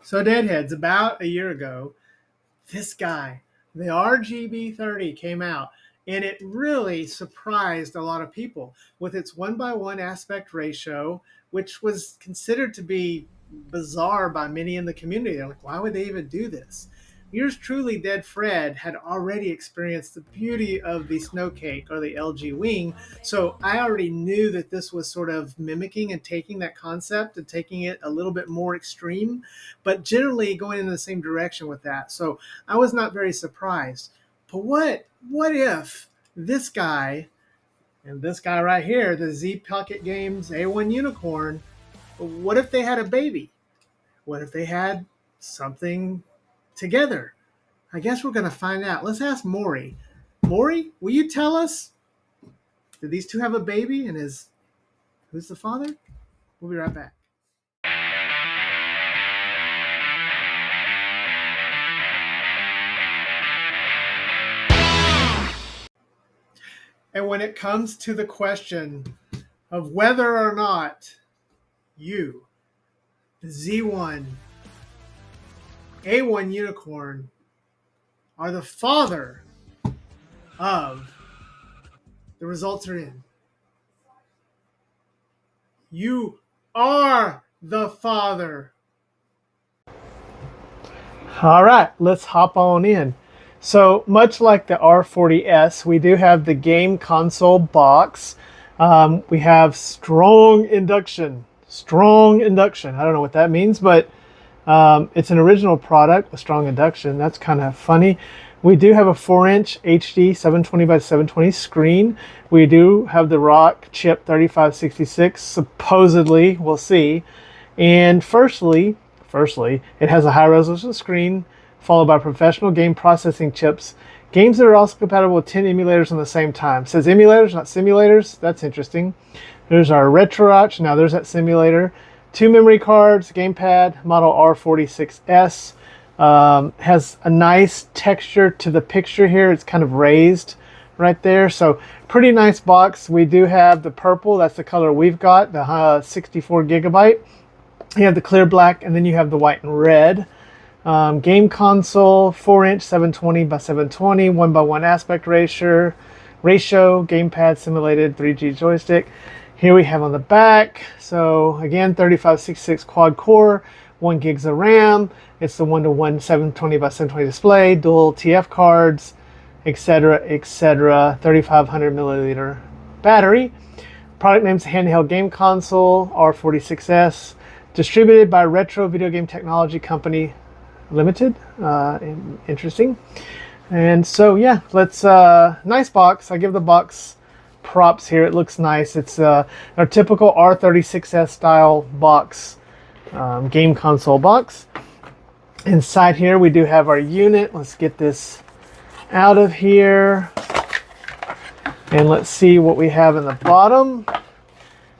So, Deadheads, about a year ago, this guy, the RGB30, came out, and it really surprised a lot of people with its 1:1 aspect ratio, which was considered to be bizarre by many in the community. They're like, why would they even do this? Yours truly, Dead Fred, had already experienced the beauty of the Snowcake or the LG Wing, so I already knew that this was sort of mimicking and taking that concept and taking it a little bit more extreme, but generally going in the same direction with that. So I was not very surprised. But what if this guy and this guy right here, the Z Pocket Games A1 Unicorn, what if they had a baby? What if they had something together? I guess we're going to find out. Let's ask Maury. Maury, will you tell us? Did these two have a baby? And who's the father? We'll be right back. And when it comes to the question of whether or not you, the Z1, A1 Unicorn, are the father of, the results are in. You are the father. All right, let's hop on in. So much like the R40S, we do have the game console box. We have strong induction. Strong induction. I don't know what that means, but it's an original product with strong induction. That's kind of funny. We do have a 4-inch HD 720 by 720 screen. We do have the ROC chip 3566, supposedly. We'll see. And firstly, it has a high-resolution screen, followed by professional game processing chips. Games that are also compatible with 10 emulators on the same time. It says emulators, not simulators. That's interesting. There's our RetroArch. Now there's that simulator. 2 memory cards, gamepad, model R46S. Has a nice texture to the picture here. It's kind of raised right there. So pretty nice box. We do have the purple. That's the color we've got, the 64 gigabyte. You have the clear black, and then you have the white and red. Game console, 4-inch 720 by 720, 1:1 aspect ratio, gamepad simulated 3G joystick. Here we have on the back, so again, 3566 quad core, 1 gigs of RAM. It's the 1:1 720 by 720 display, dual TF cards, etc., etc. 3,500 milliliter battery. Product name's handheld game console, R46S, distributed by Retro Video Game Technology Company Limited. Interesting. And so yeah, let's nice box. I give the box props here. It looks nice. It's our typical R36s style box, game console box. Inside here we do have our unit. Let's get this out of here and let's see what we have in the bottom.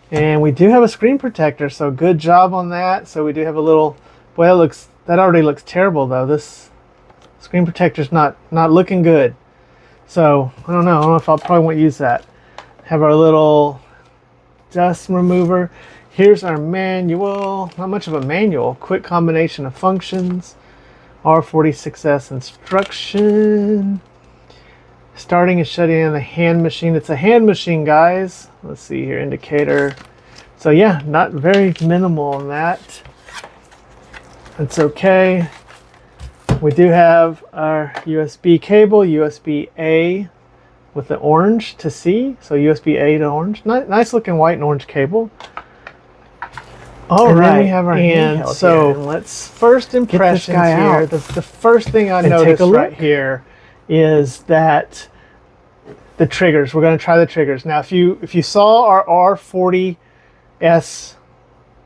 And we do have a screen protector, so good job on that. So we do have a little, boy, that already looks terrible though. This screen protector's not looking good. So I don't know if I'll probably won't use that. Have our little dust remover. Here's our manual. Not much of a manual. Quick combination of functions. R46S instruction. Starting and shutting in the hand machine. It's a hand machine, guys. Let's see here, indicator. So yeah, not very minimal on that. That's okay. We do have our USB cable, USB-A with the orange to C. So USB-A to orange. Nice looking white and orange cable. All right, then we have our handheld so here. Let's first impressions here. The first thing I noticed right here is that the triggers. We're going to try the triggers. Now, if you saw our R40S,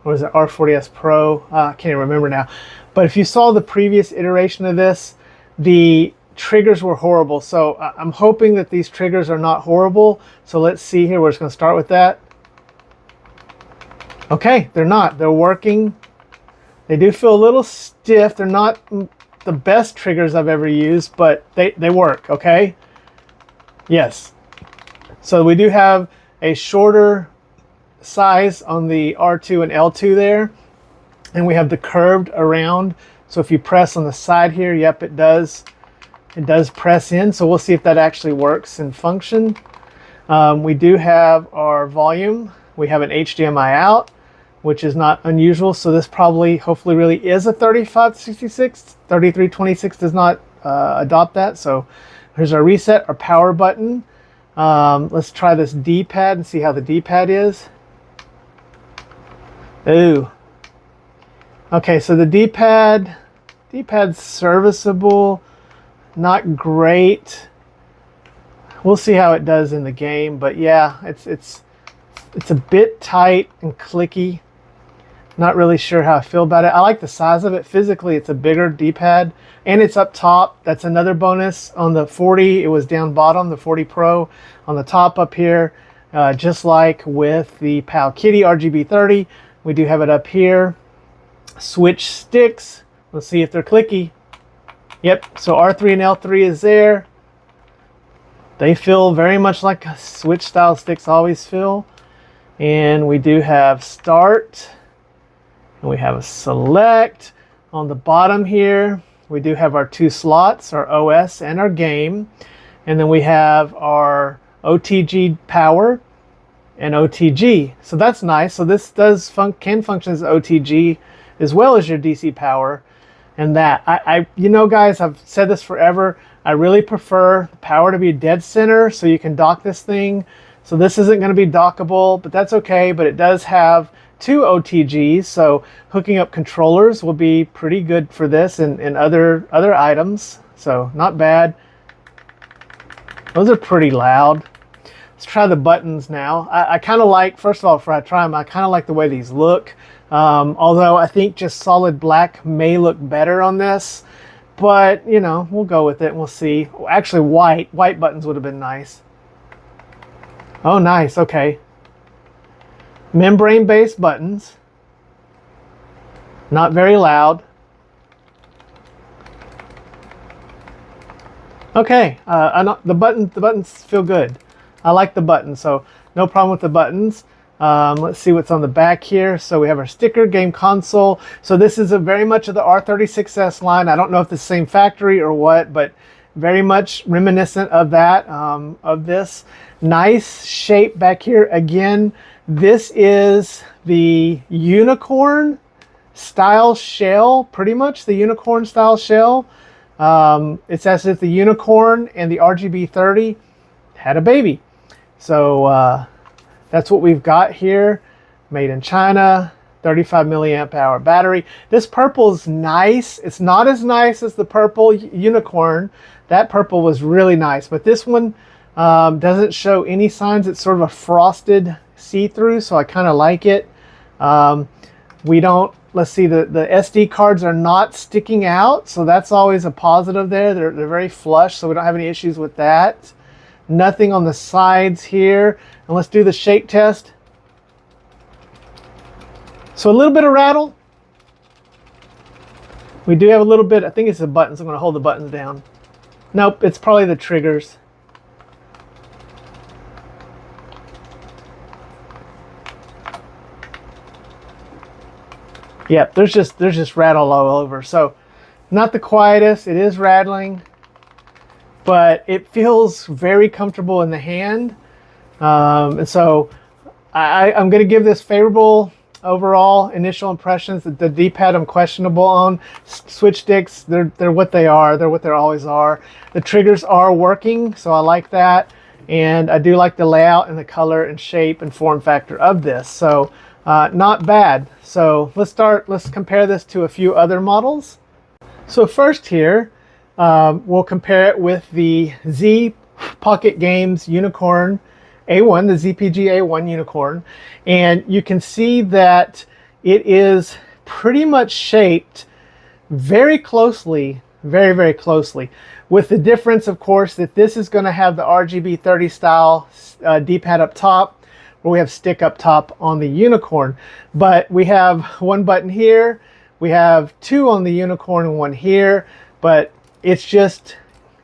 or is it R40S Pro? I can't even remember now. But if you saw the previous iteration of this, the triggers were horrible. So I'm hoping that these triggers are not horrible. So let's see here. We're just going to start with that. Okay, they're not. They're working. They do feel a little stiff. They're not the best triggers I've ever used, but they work, okay? Yes. So we do have a shorter size on the R2 and L2 there. And we have the curved around. So if you press on the side here, yep, it does press in. So we'll see if that actually works in function. We do have our volume. We have an HDMI out, which is not unusual. So this probably, hopefully really is a 3566. 3326 does not adopt that. So here's our reset, our power button. Let's try this D-pad and see how the D-pad is. Ooh. Okay, so the D-pad's serviceable, not great. We'll see how it does in the game, but yeah, it's a bit tight and clicky. Not really sure how I feel about it. I like the size of it. Physically, it's a bigger D-pad, and it's up top. That's another bonus. On the 40, it was down bottom, the 40 Pro. On the top up here, just like with the PAL Kitty RGB30, we do have it up here. Switch sticks. Let's see if they're clicky. Yep, so R3 and L3 is there. They feel very much like Switch style sticks always feel. And we do have start. And we have a select. On the bottom here, we do have our two slots, our OS and our game. And then we have our OTG power and OTG. So that's nice. So this can function as OTG as well as your DC power. And that, you know guys, I've said this forever, I really prefer the power to be dead center so you can dock this thing. So this isn't going to be dockable, but that's okay. But it does have two OTGs, so hooking up controllers will be pretty good for this and other items. So not bad. Those are pretty loud. Let's try the buttons now. I kind of like, first of all, before I try them, I kind of like the way these look. Although I think just solid black may look better on this, but you know, we'll go with it and we'll see. Actually, white buttons would have been nice. Oh, nice. Okay. Membrane-based buttons. Not very loud. Okay. The buttons feel good. I like the buttons, so no problem with the buttons. Let's see what's on the back here. So we have our sticker, game console. So this is very much of the R36s line. I don't know if it's the same factory or what, but very much reminiscent of that, of this. Nice shape back here. Again, this is the unicorn style shell, pretty much the unicorn style shell. It's as if the unicorn and the RGB30 had a baby. So that's what we've got here. Made in China, 35 milliamp hour battery. This purple is nice. It's not as nice as the purple unicorn. That purple was really nice, but this one doesn't show any signs. It's sort of a frosted see-through, so I kind of like it. We don't, let's see, the SD cards are not sticking out, so that's always a positive there. They're very flush, so we don't have any issues with that. Nothing on the sides here. And let's do the shake test. So a little bit of rattle. We do have a little bit, I think it's the buttons. I'm going to hold the buttons down. Nope, it's probably the triggers. Yep, there's just rattle all over. So not the quietest, it is rattling, but it feels very comfortable in the hand. And so I'm going to give this favorable overall initial impressions. The D-pad I'm questionable on. Switch sticks, they're what they are. They're what they always are. The triggers are working, so I like that. And I do like the layout and the color and shape and form factor of this. So not bad. So let's compare this to a few other models. So first here, we'll compare it with the Z Pocket Games Unicorn A1, the ZPG A1 Unicorn. And you can see that it is pretty much shaped very closely, very, very closely. With the difference, of course, that this is going to have the RGB30 style D-pad up top, where we have stick up top on the Unicorn. But we have one button here, we have two on the Unicorn and one here, but it's just,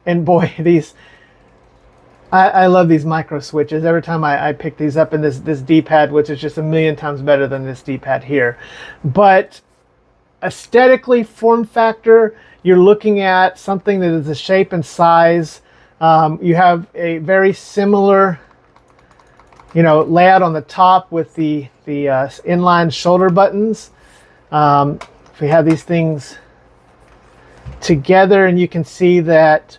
and boy, these, I love these micro switches. Every time I pick these up in this D-pad, which is just a million times better than this D-pad here. But aesthetically, form factor, you're looking at something that is the shape and size. You have a very similar, layout on the top with the inline shoulder buttons. If we have these things together, and you can see that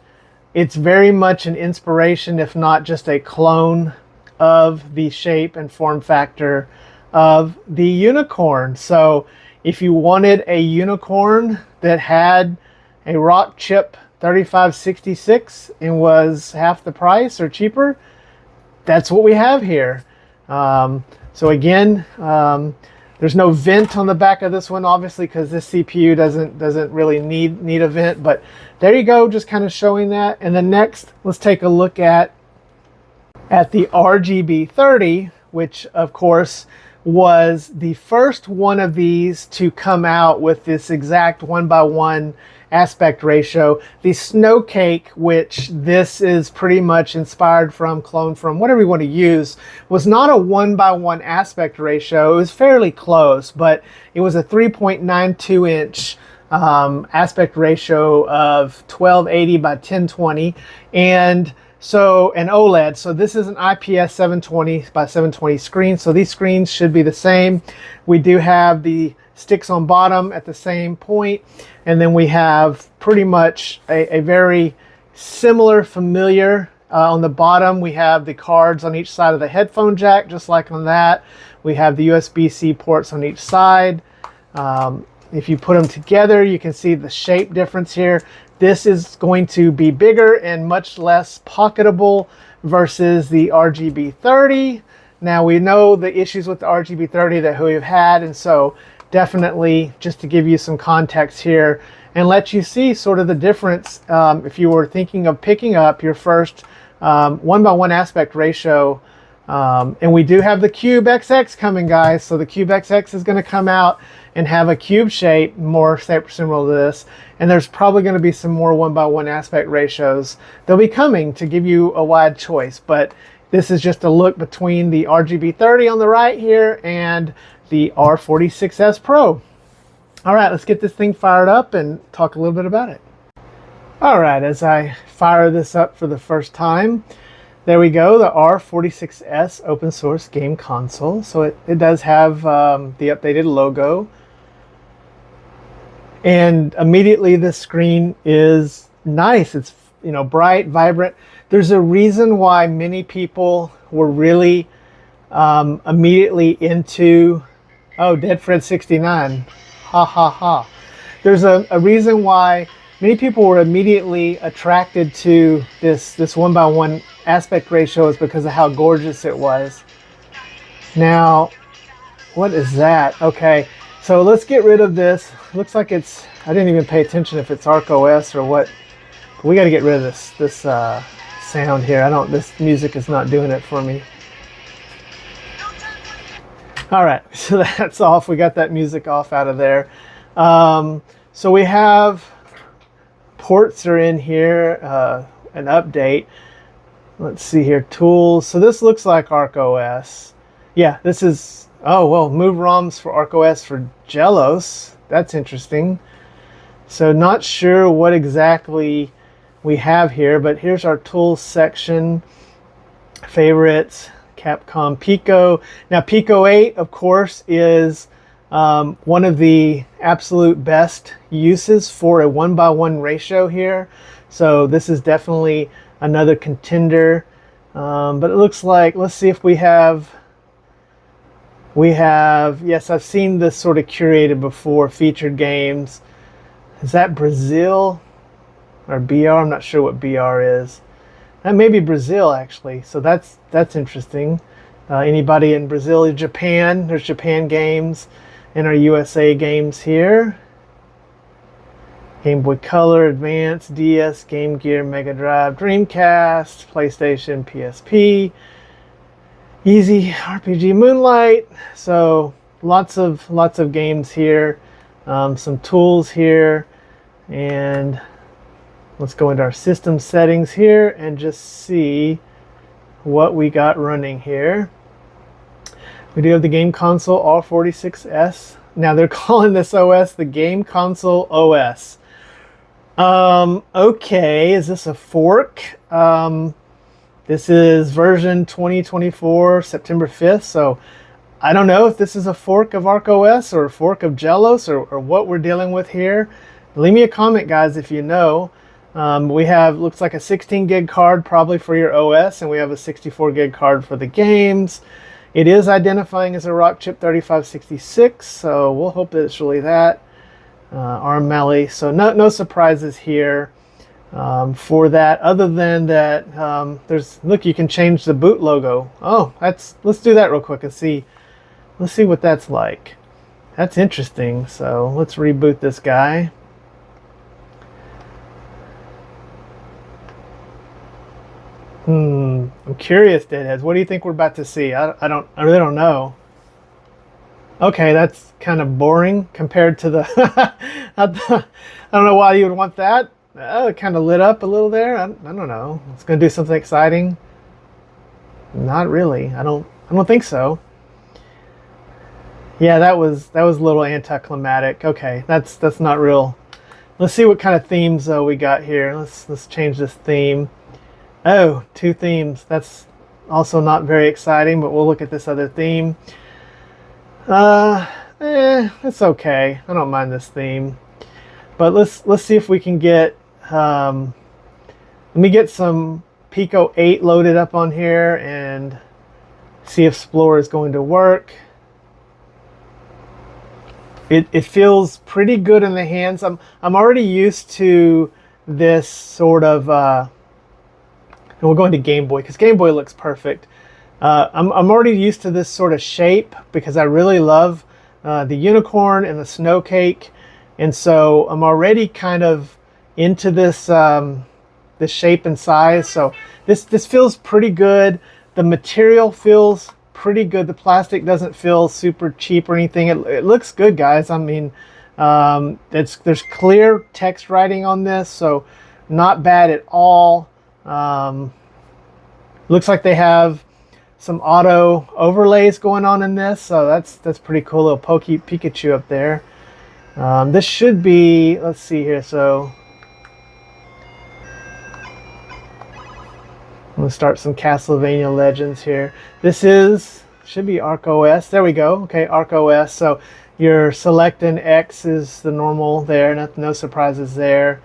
it's very much an inspiration, if not just a clone, of the shape and form factor of the unicorn. So if you wanted a unicorn that had a rock chip 3566 and was half the price or cheaper, that's what we have here. So again, there's no vent on the back of this one, obviously, because this CPU doesn't really need a vent. But there you go, just kind of showing that. And then next, let's take a look at the RGB30, which of course was the first one of these to come out with this exact 1:1 aspect ratio. The Snowcake, which this is pretty much inspired from, cloned from, whatever you want to use, was not a 1:1 aspect ratio. It was fairly close, but it was a 3.92 inch aspect ratio of 1280 by 1020, and so an OLED. So this is an IPS 720 by 720 screen. So these screens should be the same. We do have the sticks on bottom at the same point, and then we have pretty much a very similar, familiar on the bottom. We have the cards on each side of the headphone jack, just like on that. We have the USB-C ports on each side. If you put them together, you can see the shape difference here. This is going to be bigger and much less pocketable versus the RGB30. Now we know the issues with the RGB30 that we've had, and so definitely just to give you some context here and let you see sort of the difference if you were thinking of picking up your first 1:1 aspect ratio. And we do have the Cube XX coming, guys. So the Cube XX is going to come out and have a cube shape, more similar to this. And there's probably going to be some more 1:1 aspect ratios. They'll be coming to give you a wide choice. But this is just a look between the RGB30 on the right here and the R46S Pro. All right, let's get this thing fired up and talk a little bit about it. All right, as I fire this up for the first time, there we go, the R46S open source game console. So it does have the updated logo. And immediately the screen is nice. It's bright, vibrant. There's a reason why many people were really immediately into, oh, Dead Fred 69. Ha ha ha. There's a reason why many people were immediately attracted to this 1:1 aspect ratio, is because of how gorgeous it was. Now, what is that? Okay, so let's get rid of this. Looks like it's, I didn't even pay attention if it's ArcOS or what. But we got to get rid of this sound here. This music is not doing it for me. All right, so that's off. We got that music off out of there. So we have ports are in here, an update. Let's see here, tools. So this looks like ArcOS. Yeah, this is, oh, well, move ROMs for ArcOS for Jelos. That's interesting. So not sure what exactly we have here, but here's our tools section. Favorites, Capcom Pico. Now Pico 8, of course, is one of the absolute best uses for a 1:1 ratio here. So this is definitely another contender. But it looks like, let's see if we have, yes, I've seen this sort of curated before, featured games. Is that Brazil or BR? I'm not sure what BR is. That may be Brazil, actually. So that's interesting. Anybody in Brazil, Japan, there's Japan games, and our USA games here. Game Boy Color, Advance, DS, Game Gear, Mega Drive, Dreamcast, PlayStation, PSP, Easy, RPG Moonlight. So lots of games here. Some tools here, and let's go into our system settings here and just see what we got running here. We do have the game console R46S. Now they're calling this OS the GameConsoleOS. Okay, is this a fork? This is version 2024, September 5th. So I don't know if this is a fork of ArcOS or a fork of Jealous or what we're dealing with here. Leave me a comment, guys, if you know. We have, looks like a 16 gig card probably for your OS, and we have a 64 gig card for the games. It is identifying as a Rockchip 3566, so we'll hope that it's really that. ARM Mali, so no surprises here for that, other than that look, you can change the boot logo. Oh, let's do that real quick and see. Let's see what that's like. That's interesting. So let's reboot this guy. I'm curious, Deadheads. What do you think we're about to see? I really don't know. Okay, that's kind of boring compared to the. I don't know why you would want that. Oh, it kind of lit up a little there. I don't know. It's going to do something exciting. Not really. I don't think so. Yeah, that was a little anticlimactic. Okay, that's not real. Let's see what kind of themes we got here. Let's change this theme. Oh, 2 themes. That's also not very exciting, but we'll look at this other theme. It's okay. I don't mind this theme. But let's see if we can get let me get some Pico 8 loaded up on here and see if Explorer is going to work. It feels pretty good in the hands. I'm already used to this sort of and we're going to Gameboy because Gameboy looks perfect. I'm already used to this sort of shape because I really love the unicorn and the snow cake, and so I'm already kind of into this this shape and size. So this feels pretty good. The material feels pretty good. The plastic doesn't feel super cheap or anything. It looks good, guys. I mean, there's clear text writing on this, so not bad at all. Looks like they have some auto overlays going on in this, so that's pretty cool. Little Pikachu up there. This should be, let's see here. So I'm gonna start some Castlevania Legends here. This should be ArcOS. There we go. Okay, ArcOS. So your select and X is the normal there. No surprises there.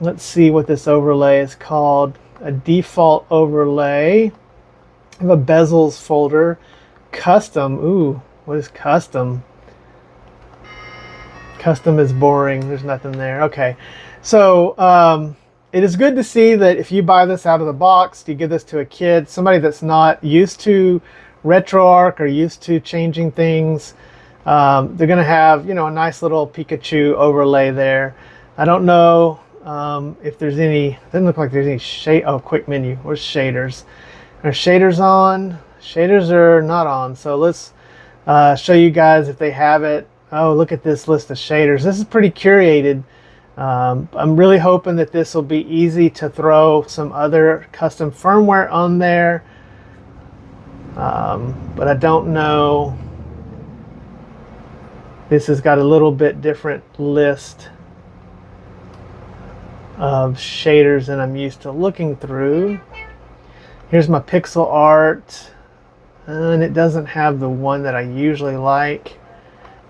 Let's see what this overlay is called. A default overlay. I have a bezels folder. Custom. Ooh, what is custom? Custom is boring. There's nothing there. Okay, so it is good to see that if you buy this out of the box, you give this to a kid, somebody that's not used to RetroArch or used to changing things, they're going to have, a nice little Pikachu overlay there. I don't know if there's any, doesn't look like there's any shade. Oh, quick menu. Where's shaders? Are shaders on? Shaders are not on. So let's show you guys if they have it. Oh, look at this list of shaders. This is pretty curated. I'm really hoping that this will be easy to throw some other custom firmware on there. But I don't know. This has got a little bit different list of shaders than I'm used to looking through. Here's my pixel art, and it doesn't have the one that I usually like.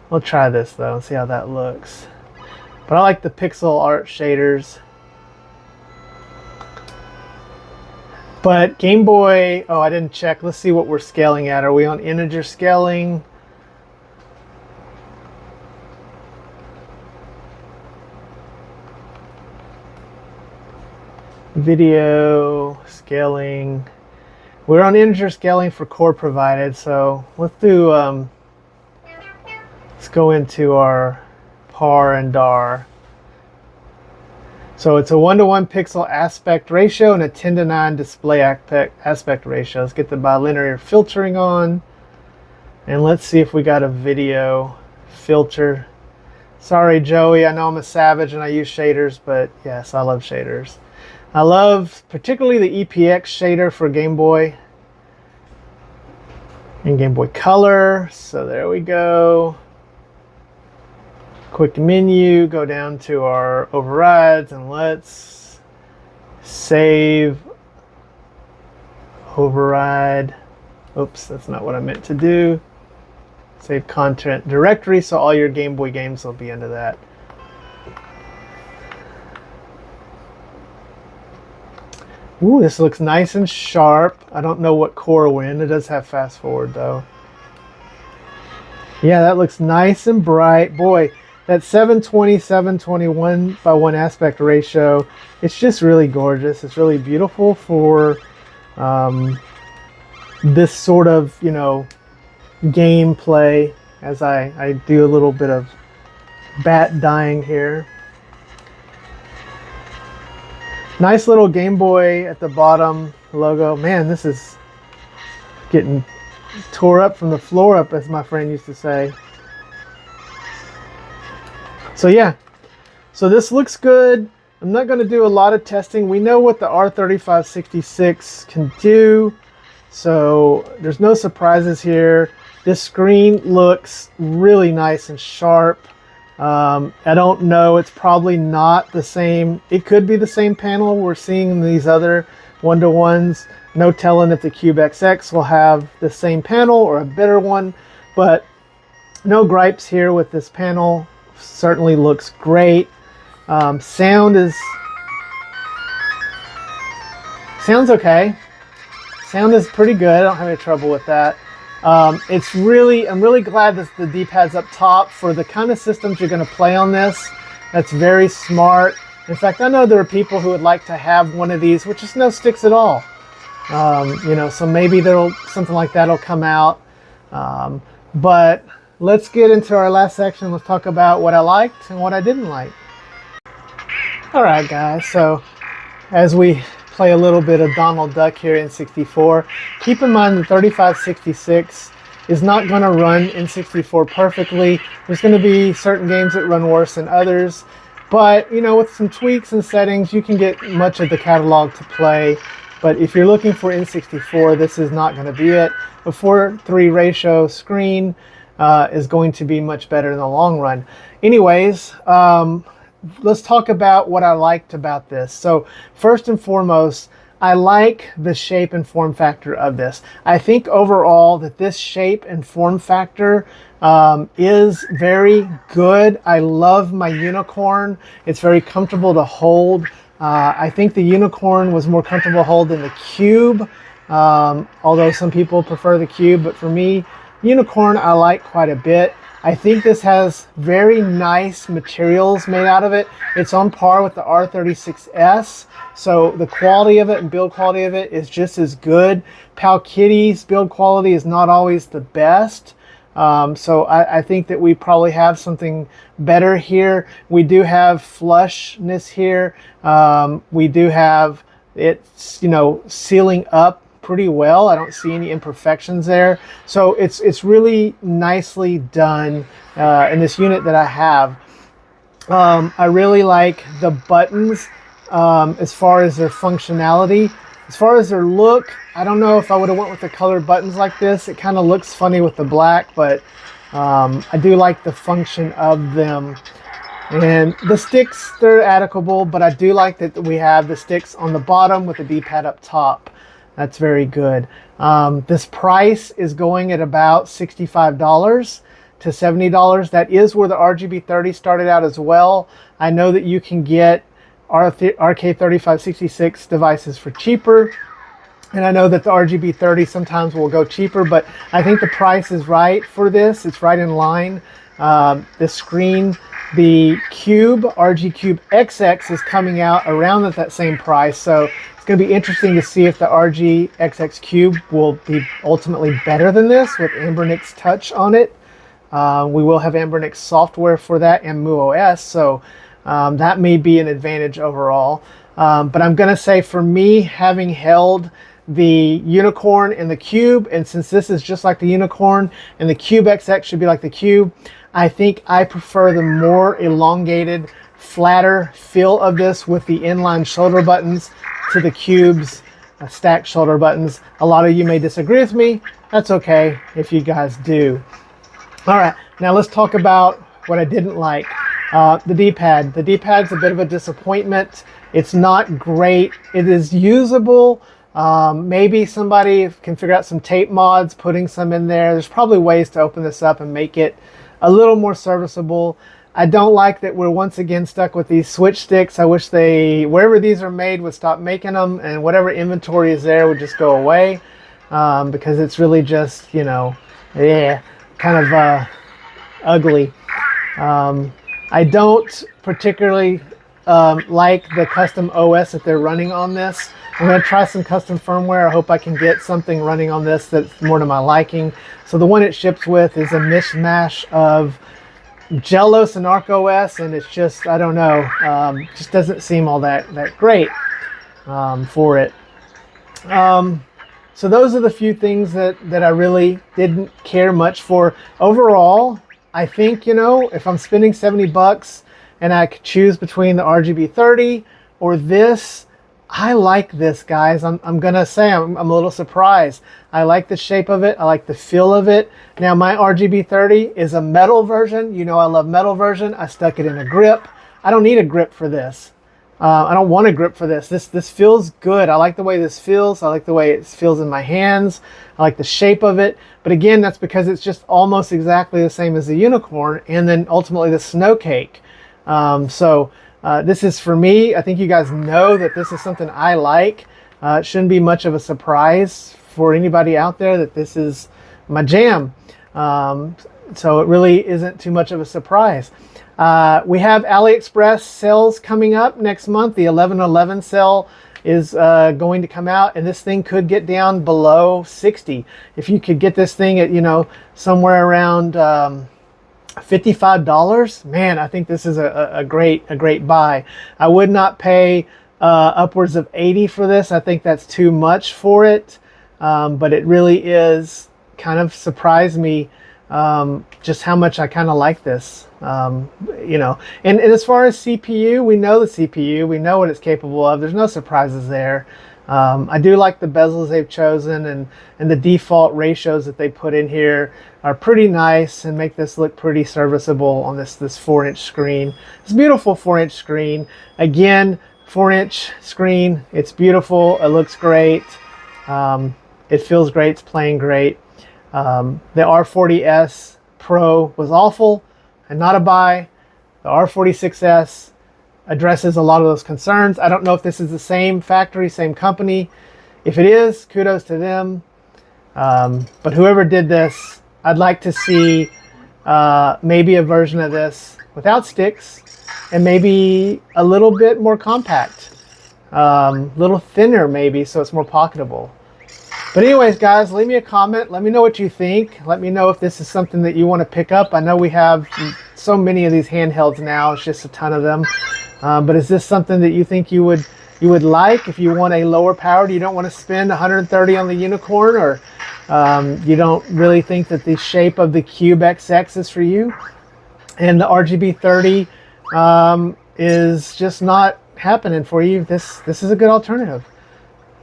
We'll try this though and see how that looks. But I like the pixel art shaders. But Game Boy, oh, I didn't check. Let's see what we're scaling at. Are we on integer scaling? Video scaling. We're on integer scaling for core provided. So let's do, let's go into our par and dar. So it's a 1:1 pixel aspect ratio and a 10:9 display aspect ratio. Let's get the bilinear filtering on. And let's see if we got a video filter. Sorry, Joey, I know I'm a savage and I use shaders, but yes, I love shaders. I love particularly the EPX shader for Game Boy. And Game Boy Color. So there we go. Quick menu, go down to our overrides, and let's save override. Oops, that's not what I meant to do. Save content directory, so all your Game Boy games will be under that. Ooh, this looks nice and sharp. I don't know what core we're in. It does have fast forward though. Yeah, that looks nice and bright. Boy, that 720, 721 by 1 aspect ratio, it's just really gorgeous. It's really beautiful for this sort of, you know, gameplay as I do a little bit of bat dyeing here. Nice little Game Boy at the bottom logo. Man, this is getting tore up from the floor up, as my friend used to say. So yeah, so this looks good. I'm not going to do a lot of testing. We know what the R3566 can do, so there's no surprises here. This screen looks really nice and sharp. I don't know, it's probably not the same. It could be the same panel we're seeing in these other one-to-ones. No telling if the Cube XX will have the same panel or a better one, but no gripes here with this panel. Certainly looks great. Sounds okay. Sound is pretty good. I don't have any trouble with that. I'm really glad that the D-pad's up top for the kind of systems you're going to play on this. That's very smart. In fact, I know there are people who would like to have one of these, which is no sticks at all. You know, so maybe something like that'll come out. But let's get into our last section. Let's talk about what I liked and what I didn't like. All right, guys. So as we play a little bit of Donald Duck here in 64. Keep in mind the 3566 is not going to run in 64 perfectly. There's going to be certain games that run worse than others, but you know, with some tweaks and settings, you can get much of the catalog to play. But if you're looking for N64, this is not going to be it. The 4:3 ratio screen is going to be much better in the long run. Anyways, let's talk about what I liked about this. So first and foremost, I like the shape and form factor of this. I think overall that this shape and form factor is very good. I love my unicorn. It's very comfortable to hold. I think the unicorn was more comfortable to hold than the cube, although some people prefer the cube, but for me, unicorn I like quite a bit. I think this has very nice materials made out of it. It's on par with the R36s, so the quality of it and build quality of it is just as good. Pal Kitty's build quality is not always the best, so I think that we probably have something better here. We do have flushness here. We do have it, you know, sealing up pretty well. I don't see any imperfections there, so it's really nicely done in this unit that I have. I really like the buttons as far as their functionality. As far as their look, I don't know if I would have went with the colored buttons like this. It kind of looks funny with the black, but I do like the function of them. And the sticks, they're adequate, but I do like that we have the sticks on the bottom with the D-pad up top. That's very good. This price is going at about $65 to $70. That is where the RGB30 started out as well. I know that you can get RK3566 devices for cheaper, and I know that the RGB30 sometimes will go cheaper, but I think the price is right for this. It's right in line. The screen, the Cube, RG Cube XX is coming out around at that same price, so it's going to be interesting to see if the RG XX Cube will be ultimately better than this with Ambernix Touch on it. We will have Ambernix software for that and MuOS, so that may be an advantage overall. But I'm going to say, for me, having held the Unicorn and the Cube, and since this is just like the Unicorn and the Cube XX should be like the Cube, I think I prefer the more elongated, flatter feel of this with the inline shoulder buttons to the Cube's stacked shoulder buttons. A lot of you may disagree with me. That's okay if you guys do. All right, now let's talk about what I didn't like. The D-pad. The D-pad's a bit of a disappointment. It's not great. It is usable. Maybe somebody can figure out some tape mods, putting some in there. There's probably ways to open this up and make it a little more serviceable. I don't like that we're once again stuck with these switch sticks. I wish they, wherever these are made, would stop making them, and whatever inventory is there would just go away, because it's really just, you know, yeah, kind of ugly. I don't particularly like the custom OS that they're running on this. I'm going to try some custom firmware. I hope I can get something running on this that's more to my liking. So the one it ships with is a mishmash of Jellos and ArcOS, and it's just, I don't know, just doesn't seem all that great for it. So those are the few things that I really didn't care much for. Overall, I think, you know, if I'm spending 70 bucks and I could choose between the RGB30 or this, I like this, guys. I'm gonna say I'm a little surprised. I like the shape of it. I like the feel of it. Now my RGB30 is a metal version. You know I love metal version. I stuck it in a grip. I don't need a grip for this. I don't want a grip for this. This feels good. I like the way this feels. I like the way it feels in my hands. I like the shape of it. But again, that's because it's just almost exactly the same as the unicorn and then ultimately the snow cake. This is for me. I think you guys know that this is something I like. It shouldn't be much of a surprise for anybody out there that this is my jam. So it really isn't too much of a surprise. We have AliExpress sales coming up next month. The 11/11 sale is going to come out, and this thing could get down below 60. If you could get this thing at, you know, somewhere around $55, man, I think this is a great buy. I would not pay upwards of 80 for this. I think that's too much for it, but it really is kind of surprised me just how much I kind of like this. You know, and as far as CPU, we know the CPU, we know what it's capable of. There's no surprises there. I do like the bezels they've chosen, and the default ratios that they put in here are pretty nice and make this look pretty serviceable on this 4-inch screen. It's a beautiful 4-inch screen. Again, 4-inch screen, it's beautiful, it looks great, it feels great, it's playing great. The R40S Pro was awful and not a buy. The R46S addresses a lot of those concerns. I don't know if this is the same factory, same company. If it is, kudos to them. But whoever did this, I'd like to see maybe a version of this without sticks and maybe a little bit more compact, a little thinner maybe, so it's more pocketable. But anyways, guys, leave me a comment. Let me know what you think. Let me know if this is something that you want to pick up. I know we have so many of these handhelds now. It's just a ton of them. But is this something that you think you would like if you want a lower powered? You don't want to spend 130 on the unicorn, or you don't really think that the shape of the Cube XX is for you, and the RGB30 is just not happening for you. This is a good alternative.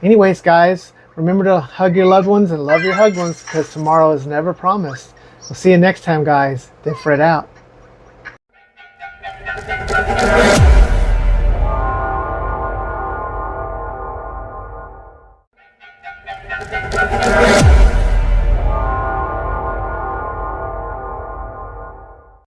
Anyways, guys, remember to hug your loved ones and love your hugged ones, because tomorrow is never promised. We'll see you next time, guys. They Fred out.